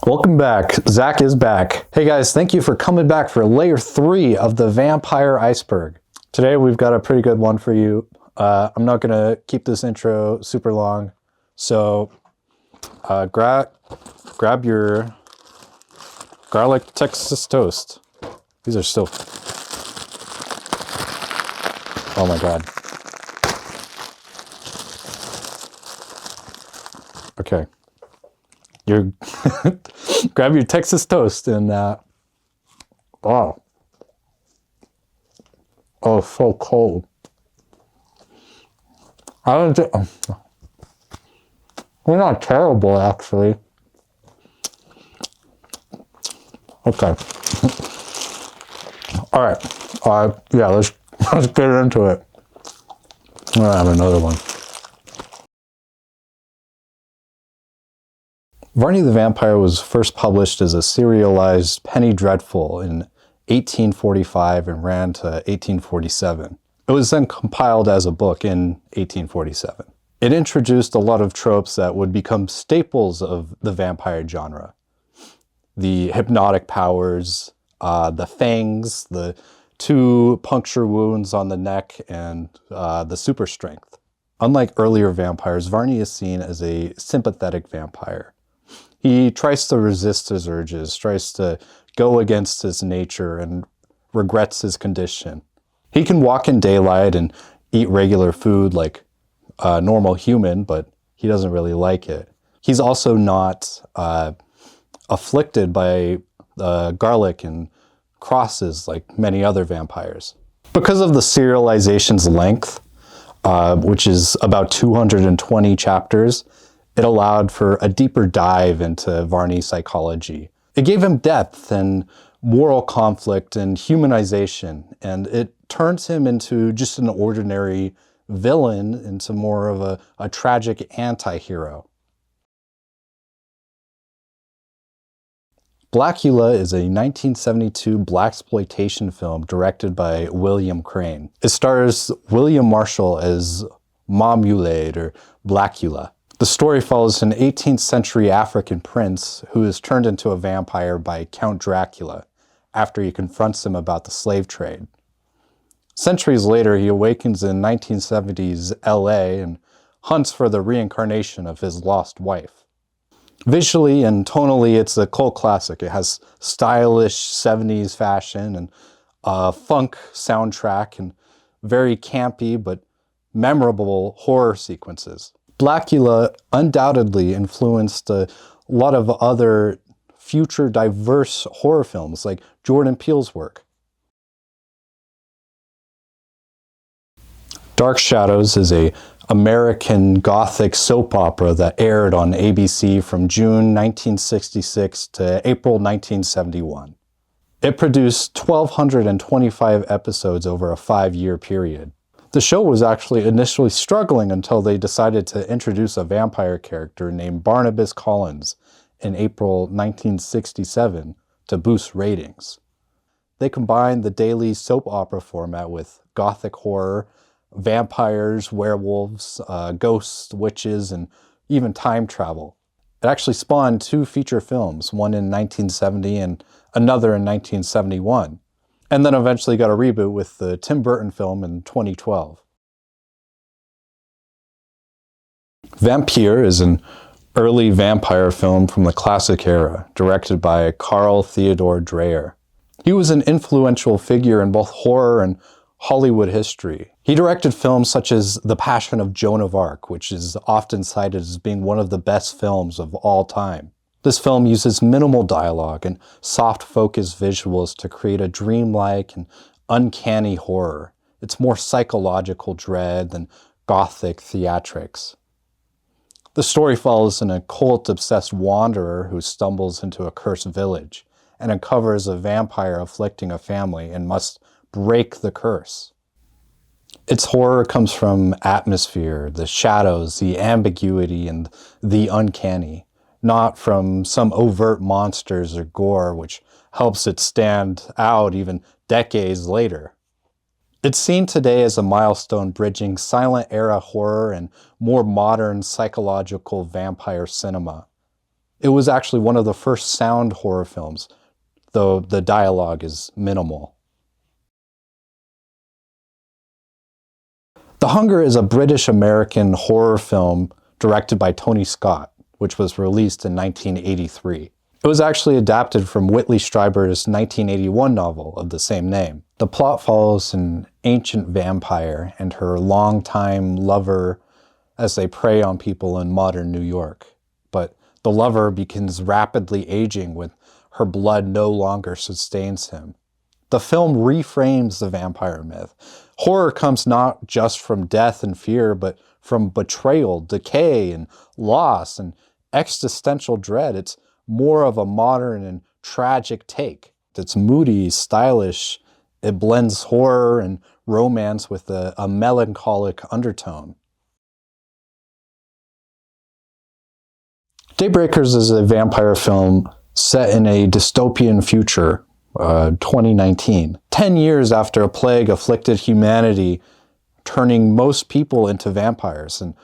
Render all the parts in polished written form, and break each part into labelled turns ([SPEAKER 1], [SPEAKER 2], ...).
[SPEAKER 1] Welcome back. Zach is back. Hey guys, thank you for coming back for layer 3 of the Vampire Iceberg. Today we've got a pretty good one for you. I'm not going to keep this intro super long, so grab your garlic Texas toast. These are still... Oh my god. Okay. You grab your Texas toast and wow. Oh, so cold. I don't think we're not terrible actually. Okay. All right. Yeah, let's get into it. I'm gonna have another one. Varney the Vampire was first published as a serialized penny dreadful in 1845 and ran to 1847. It was then compiled as a book in 1847. It introduced a lot of tropes that would become staples of the vampire genre. The hypnotic powers, the fangs, the 2 puncture wounds on the neck, and the super strength. Unlike earlier vampires, Varney is seen as a sympathetic vampire. He tries to resist his urges, tries to go against his nature, and regrets his condition. He can walk in daylight and eat regular food like a normal human, but he doesn't really like it. He's also not afflicted by garlic and crosses like many other vampires. Because of the serialization's length, which is about 220 chapters, it allowed for a deeper dive into Varney's psychology. It gave him depth and moral conflict and humanization, and it turns him into just an ordinary villain into more of a tragic anti-hero. Blackula is a 1972 blaxploitation film directed by William Crane. It stars William Marshall as Mamulade, or Blackula. The story follows an 18th century African prince who is turned into a vampire by Count Dracula after he confronts him about the slave trade. Centuries later, he awakens in 1970s LA and hunts for the reincarnation of his lost wife. Visually and tonally, it's a cult classic. It has stylish 70s fashion and a funk soundtrack and very campy but memorable horror sequences. Blackula undoubtedly influenced a lot of other future diverse horror films like Jordan Peele's work. Dark Shadows is an American Gothic soap opera that aired on ABC from June 1966 to April 1971. It produced 1,225 episodes over a 5-year period. The show was actually initially struggling until they decided to introduce a vampire character named Barnabas Collins in April 1967 to boost ratings. They combined the daily soap opera format with gothic horror, vampires, werewolves, ghosts, witches, and even time travel. It actually spawned 2 feature films, one in 1970 and another in 1971. And then eventually got a reboot with the Tim Burton film in 2012. Vampire is an early vampire film from the classic era, directed by Carl Theodor Dreyer. He was an influential figure in both horror and Hollywood history. He directed films such as The Passion of Joan of Arc, which is often cited as being one of the best films of all time. This film uses minimal dialogue and soft focus visuals to create a dreamlike and uncanny horror. It's more psychological dread than gothic theatrics. The story follows an occult-obsessed wanderer who stumbles into a cursed village and uncovers a vampire afflicting a family and must break the curse. Its horror comes from atmosphere, the shadows, the ambiguity, and the uncanny, not from some overt monsters or gore, which helps it stand out even decades later. It's seen today as a milestone bridging silent era horror and more modern psychological vampire cinema. It was actually one of the first sound horror films, though the dialogue is minimal. The Hunger is a British-American horror film directed by Tony Scott, which was released in 1983. It was actually adapted from Whitley Strieber's 1981 novel of the same name. The plot follows an ancient vampire and her longtime lover as they prey on people in modern New York. But the lover begins rapidly aging when her blood no longer sustains him. The film reframes the vampire myth. Horror comes not just from death and fear, but from betrayal, decay, and loss, and existential dread. It's more of a modern and tragic take. It's moody, stylish. It blends horror and romance with a melancholic undertone. Daybreakers is a vampire film set in a dystopian future, 2019. 10 years after a plague afflicted humanity, turning most people into vampires, and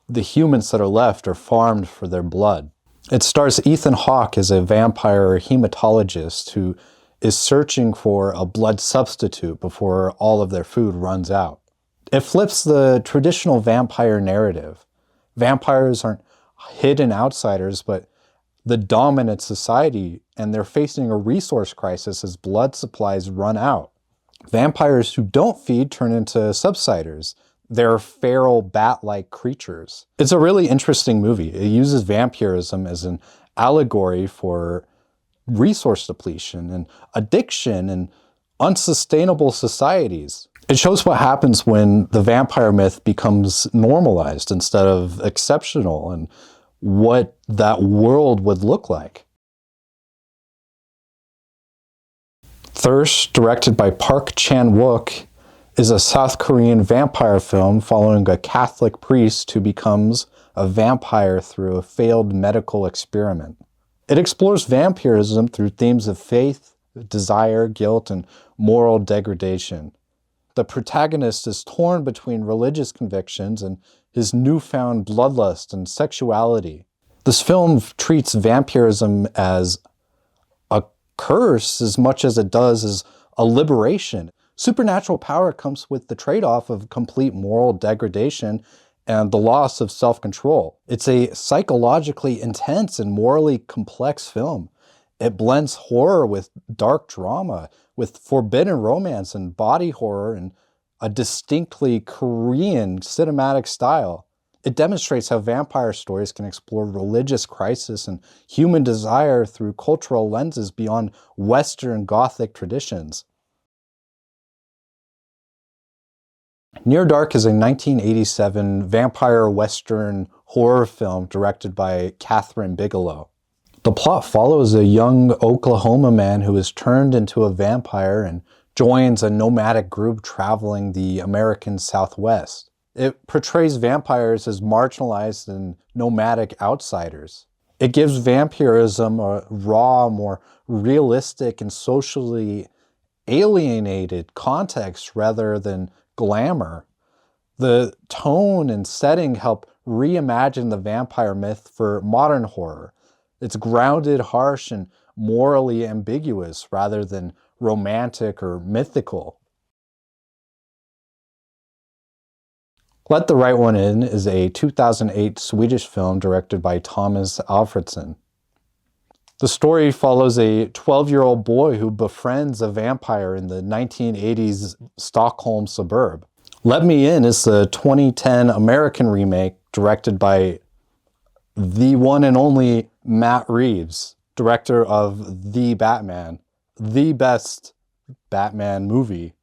[SPEAKER 1] the humans that are left are farmed for their blood. It stars Ethan Hawke as a vampire hematologist who is searching for a blood substitute before all of their food runs out. It flips the traditional vampire narrative. Vampires aren't hidden outsiders, but the dominant society, and they're facing a resource crisis as blood supplies run out. Vampires who don't feed turn into subsiders. They're feral bat-like creatures. It's a really interesting movie. It uses vampirism as an allegory for resource depletion and addiction and unsustainable societies. It shows what happens when the vampire myth becomes normalized instead of exceptional, and what that world would look like. Thirst, directed by Park Chan-wook, is a South Korean vampire film following a Catholic priest who becomes a vampire through a failed medical experiment. It explores vampirism through themes of faith, desire, guilt, and moral degradation. The protagonist is torn between religious convictions and his newfound bloodlust and sexuality. This film treats vampirism as a curse as much as it does as a liberation. Supernatural power comes with the trade-off of complete moral degradation and the loss of self-control. It's a psychologically intense and morally complex film. It blends horror with dark drama, with forbidden romance and body horror, and a distinctly Korean cinematic style. It demonstrates how vampire stories can explore religious crisis and human desire through cultural lenses beyond Western Gothic traditions. Near Dark is a 1987 vampire Western horror film directed by Kathryn Bigelow. The plot follows a young Oklahoma man who is turned into a vampire and joins a nomadic group traveling the American Southwest. It portrays vampires as marginalized and nomadic outsiders. It gives vampirism a raw, more realistic and socially alienated context rather than glamour. The tone and setting help reimagine the vampire myth for modern horror. It's grounded, harsh, and morally ambiguous rather than romantic or mythical. Let the Right One In is a 2008 Swedish film directed by Thomas Alfredson. The story follows a 12-year-old boy who befriends a vampire in the 1980s Stockholm suburb. Let Me In is the 2010 American remake directed by the one and only Matt Reeves, director of The Batman, the best Batman movie.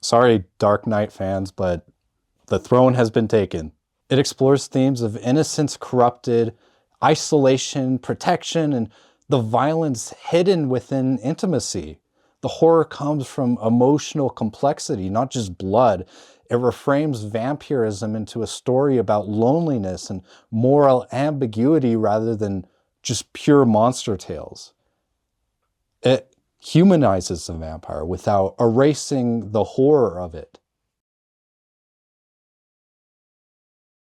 [SPEAKER 1] Sorry, Dark Knight fans, but the throne has been taken. It explores themes of innocence corrupted, isolation, protection, and the violence hidden within intimacy. The horror comes from emotional complexity, not just blood. It reframes vampirism into a story about loneliness and moral ambiguity rather than just pure monster tales. It humanizes the vampire without erasing the horror of it.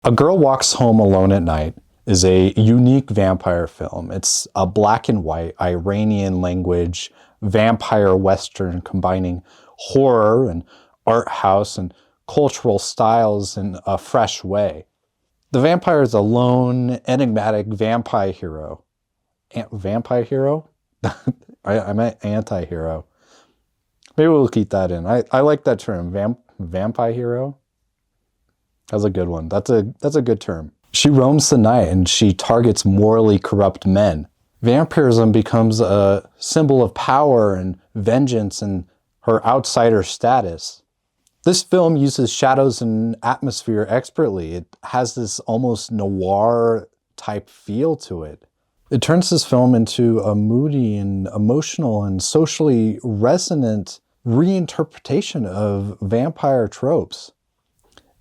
[SPEAKER 1] A girl walks home alone at night is a unique vampire film. It's a black and white Iranian language vampire western combining horror and art house and cultural styles in a fresh way. The vampire is a lone, enigmatic vampire hero. Vampire hero? I meant anti-hero. Maybe we'll keep that in. I like that term, vampire hero. That's a good one. That's a good term. She roams the night and she targets morally corrupt men. Vampirism becomes a symbol of power and vengeance and her outsider status. This film uses shadows and atmosphere expertly. It has this almost noir type feel to it. It turns this film into a moody and emotional and socially resonant reinterpretation of vampire tropes.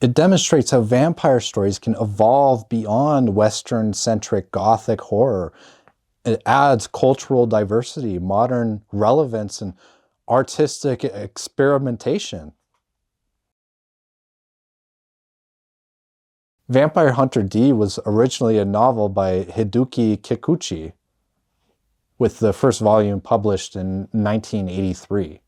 [SPEAKER 1] It demonstrates how vampire stories can evolve beyond Western-centric Gothic horror. It adds cultural diversity, modern relevance, and artistic experimentation. Vampire Hunter D was originally a novel by Hideki Kikuchi, with the first volume published in 1983.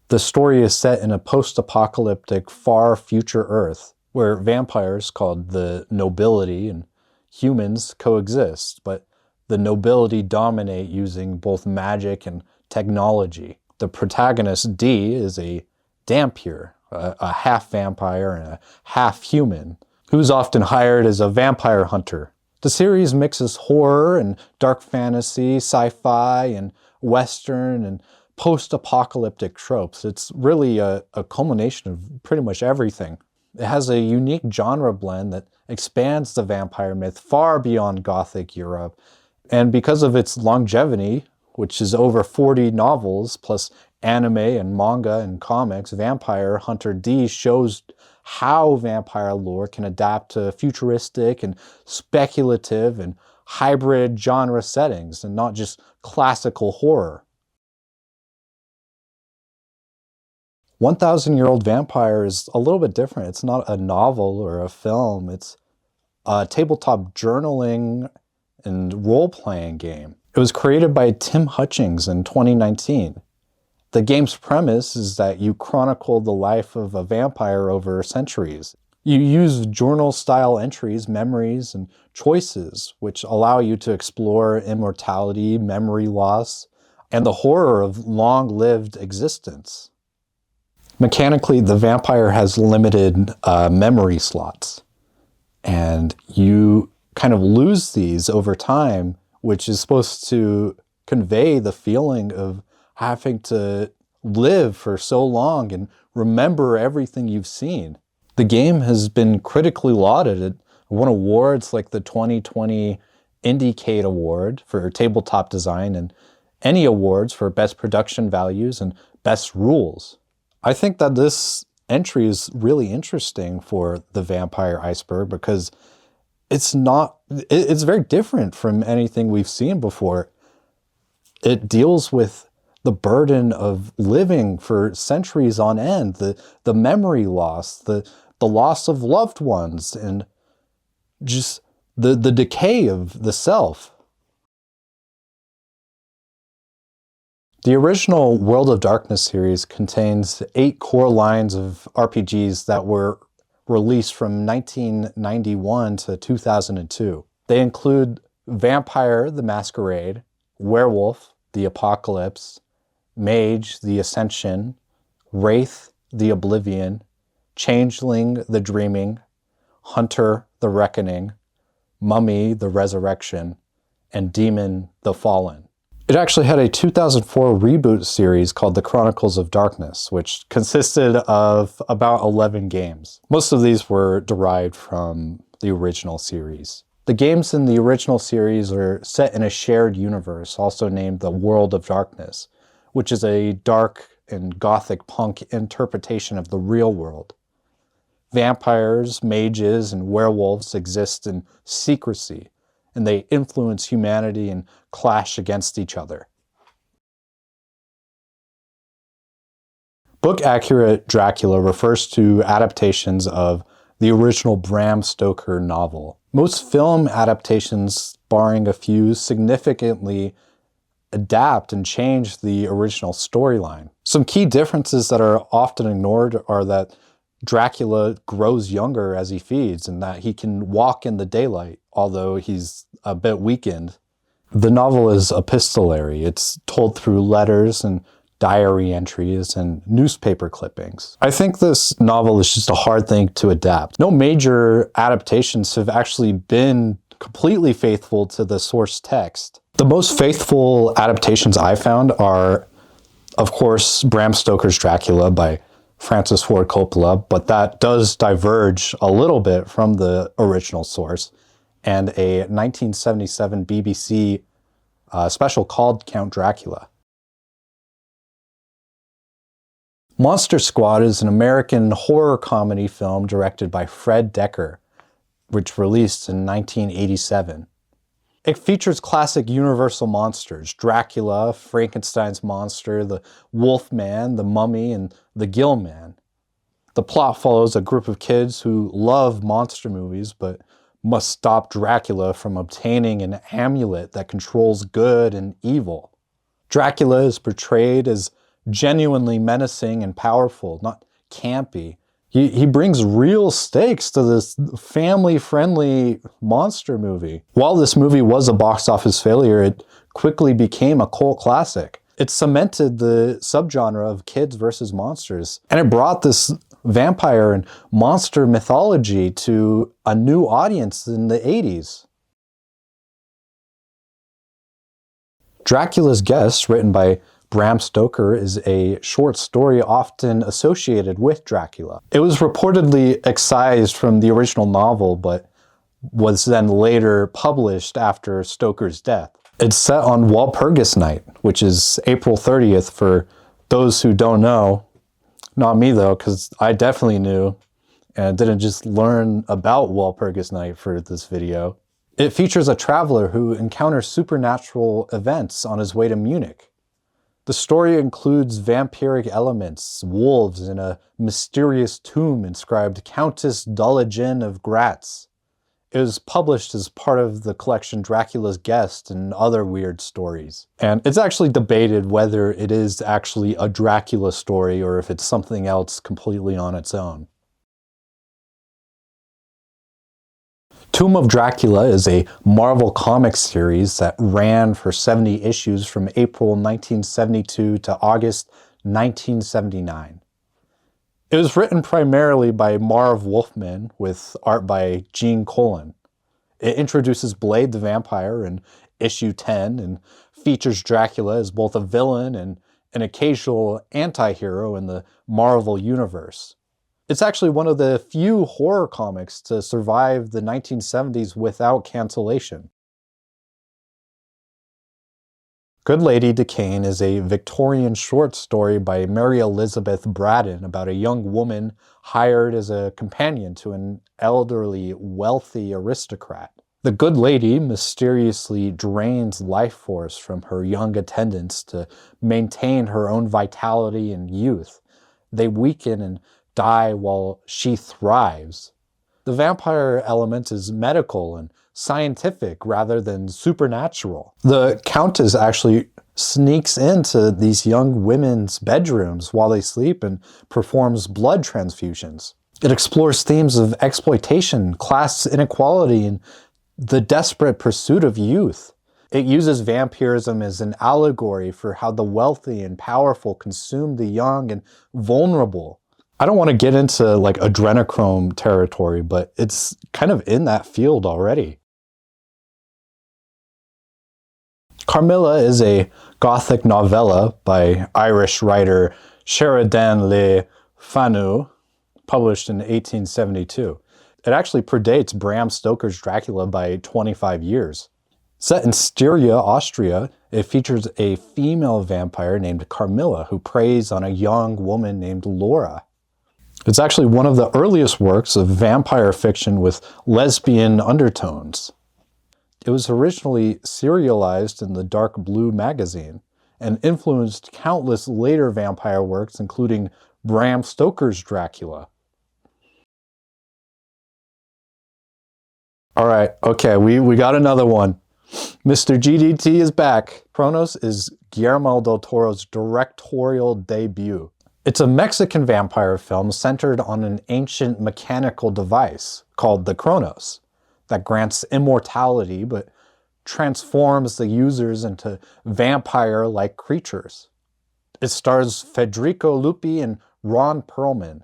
[SPEAKER 1] The story is set in a post-apocalyptic, far future Earth, where vampires, called the nobility, and humans coexist, but the nobility dominate using both magic and technology. The protagonist, D, is a dhampir, a half-vampire and a half-human, who's often hired as a vampire hunter. The series mixes horror and dark fantasy, sci-fi and Western and post-apocalyptic tropes. It's really a culmination of pretty much everything. It has a unique genre blend that expands the vampire myth far beyond Gothic Europe. And because of its longevity, which is over 40 novels, plus anime and manga and comics, Vampire Hunter D shows how vampire lore can adapt to futuristic and speculative and hybrid genre settings, and not just classical horror. 1,000-Year-Old Vampire is a little bit different. It's not a novel or a film. It's a tabletop journaling and role-playing game. It was created by Tim Hutchings in 2019. The game's premise is that you chronicle the life of a vampire over centuries. You use journal-style entries, memories, and choices, which allow you to explore immortality, memory loss, and the horror of long-lived existence. Mechanically, the vampire has limited memory slots, and you kind of lose these over time, which is supposed to convey the feeling of having to live for so long and remember everything you've seen. The game has been critically lauded. It won awards like the 2020 Indiecade Award for tabletop design and any awards for best production values and best rules. I think that this entry is really interesting for the Vampire Iceberg because it's very different from anything we've seen before. It deals with the burden of living for centuries on end, the memory loss, the loss of loved ones, and just the decay of the self. The original World of Darkness series contains 8 core lines of RPGs that were released from 1991 to 2002. They include Vampire the Masquerade, Werewolf the Apocalypse, Mage the Ascension, Wraith the Oblivion, Changeling the Dreaming, Hunter the Reckoning, Mummy the Resurrection, and Demon the Fallen. It actually had a 2004 reboot series called The Chronicles of Darkness, which consisted of about 11 games. Most of these were derived from the original series. The games in the original series are set in a shared universe, also named the World of Darkness, which is a dark and gothic punk interpretation of the real world. Vampires, mages, and werewolves exist in secrecy, and they influence humanity and clash against each other. Book-accurate Dracula refers to adaptations of the original Bram Stoker novel. Most film adaptations, barring a few, significantly adapt and change the original storyline. Some key differences that are often ignored are that Dracula grows younger as he feeds and that he can walk in the daylight, although he's a bit weakened. The novel is epistolary. It's told through letters and diary entries and newspaper clippings. I think this novel is just a hard thing to adapt. No major adaptations have actually been completely faithful to the source text. The most faithful adaptations I found are, of course, Bram Stoker's Dracula by Francis Ford Coppola, but that does diverge a little bit from the original source, and a 1977 BBC special called Count Dracula. Monster Squad is an American horror comedy film directed by Fred Decker, which released in 1987. It features classic Universal monsters: Dracula, Frankenstein's monster, the Wolfman, the Mummy, and the Gill Man. The plot follows a group of kids who love monster movies but must stop Dracula from obtaining an amulet that controls good and evil. Dracula is portrayed as genuinely menacing and powerful, not campy. He brings real stakes to this family-friendly monster movie. While this movie was a box office failure, it quickly became a cult classic. It cemented the subgenre of kids versus monsters, and it brought this vampire and monster mythology to a new audience in the 80s. Dracula's Guest, written by Bram Stoker, is a short story often associated with Dracula. It was reportedly excised from the original novel, but was then later published after Stoker's death. It's set on Walpurgis Night, which is April 30th for those who don't know. Not me though, because I definitely knew and didn't just learn about Walpurgis Night for this video. It features a traveler who encounters supernatural events on his way to Munich. The story includes vampiric elements, wolves, and a mysterious tomb inscribed Countess Doligen of Gratz. It was published as part of the collection Dracula's Guest and Other Weird Stories. And it's actually debated whether it is actually a Dracula story or if it's something else completely on its own. Tomb of Dracula is a Marvel Comics series that ran for 70 issues from April 1972 to August 1979. It was written primarily by Marv Wolfman with art by Gene Colan. It introduces Blade the Vampire in issue 10 and features Dracula as both a villain and an occasional anti-hero in the Marvel Universe. It's actually one of the few horror comics to survive the 1970s without cancellation. Good Lady Decane is a Victorian short story by Mary Elizabeth Braddon about a young woman hired as a companion to an elderly, wealthy aristocrat. The good lady mysteriously drains life force from her young attendants to maintain her own vitality and youth. They weaken and die while she thrives. The vampire element is medical and scientific rather than supernatural. The Countess actually sneaks into these young women's bedrooms while they sleep and performs blood transfusions. It explores themes of exploitation, class inequality, and the desperate pursuit of youth. It uses vampirism as an allegory for how the wealthy and powerful consume the young and vulnerable. I don't want to get into like adrenochrome territory, but it's kind of in that field already. Carmilla is a Gothic novella by Irish writer Sheridan Le Fanu, published in 1872. It actually predates Bram Stoker's Dracula by 25 years. Set in Styria, Austria, it features a female vampire named Carmilla who preys on a young woman named Laura. It's actually one of the earliest works of vampire fiction with lesbian undertones. It was originally serialized in the Dark Blue magazine and influenced countless later vampire works, including Bram Stoker's Dracula. All right, okay, we got another one. Mr. GDT is back. Cronos is Guillermo del Toro's directorial debut. It's a Mexican vampire film centered on an ancient mechanical device called the Cronos that grants immortality but transforms the users into vampire-like creatures. It stars Federico Lupi and Ron Perlman.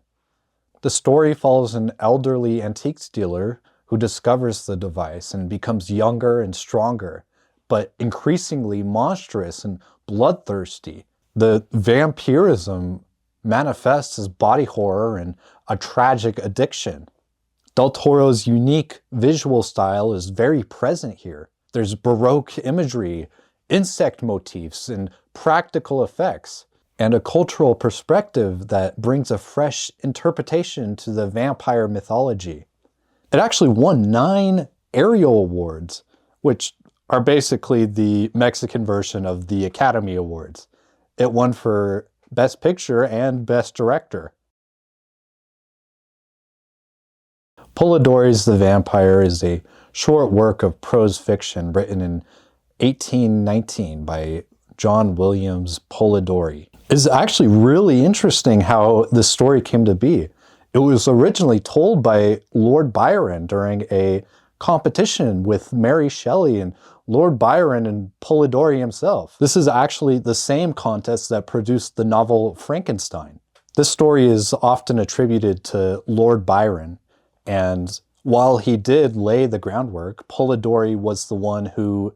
[SPEAKER 1] The story follows an elderly antiques dealer who discovers the device and becomes younger and stronger, but increasingly monstrous and bloodthirsty. The vampirism manifests as body horror and a tragic addiction. Del Toro's unique visual style is very present here. There's Baroque imagery, insect motifs, and practical effects, and a cultural perspective that brings a fresh interpretation to the vampire mythology. It actually won 9 Ariel Awards, which are basically the Mexican version of the Academy Awards. It won for Best Picture and Best Director. Polidori's The Vampire is a short work of prose fiction written in 1819 by John Williams Polidori. It's actually really interesting how this story came to be. It was originally told by Lord Byron during a competition with Mary Shelley and Lord Byron and Polidori himself. This is actually the same contest that produced the novel Frankenstein. This story is often attributed to Lord Byron, and while he did lay the groundwork, Polidori was the one who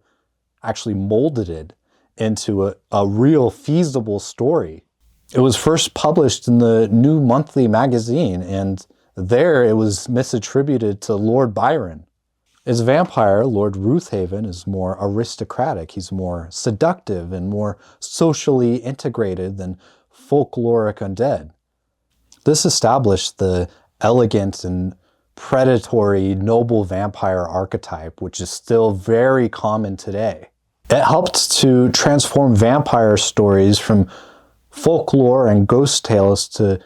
[SPEAKER 1] actually molded it into a real feasible story. It was first published in the New Monthly magazine, and there it was misattributed to Lord Byron. As vampire, Lord Ruthhaven is more aristocratic. He's more seductive and more socially integrated than folkloric undead. This established the elegant and predatory noble vampire archetype, which is still very common today. It helped to transform vampire stories from folklore and ghost tales to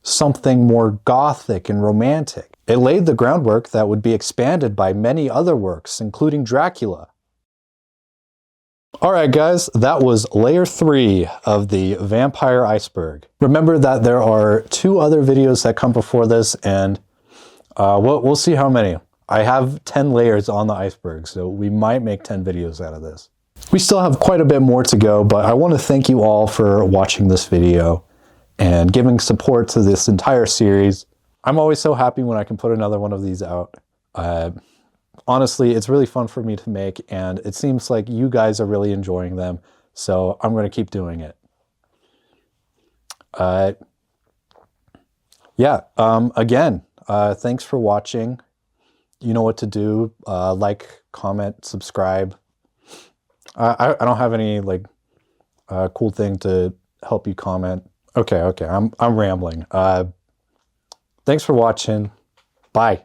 [SPEAKER 1] something more gothic and romantic. It laid the groundwork that would be expanded by many other works, including Dracula. Alright guys, that was layer 3 of the Vampire Iceberg. Remember that there are 2 other videos that come before this, and we'll see how many. I have 10 layers on the iceberg, so we might make 10 videos out of this. We still have quite a bit more to go, but I want to thank you all for watching this video and giving support to this entire series. I'm always so happy when I can put another one of these out. Honestly, it's really fun for me to make, and it seems like you guys are really enjoying them, so I'm going to keep doing it. Again, thanks for watching. You know what to do. Like, comment, subscribe. I don't have any like cool thing to help you comment. Okay, I'm rambling. Thanks for watching. Bye.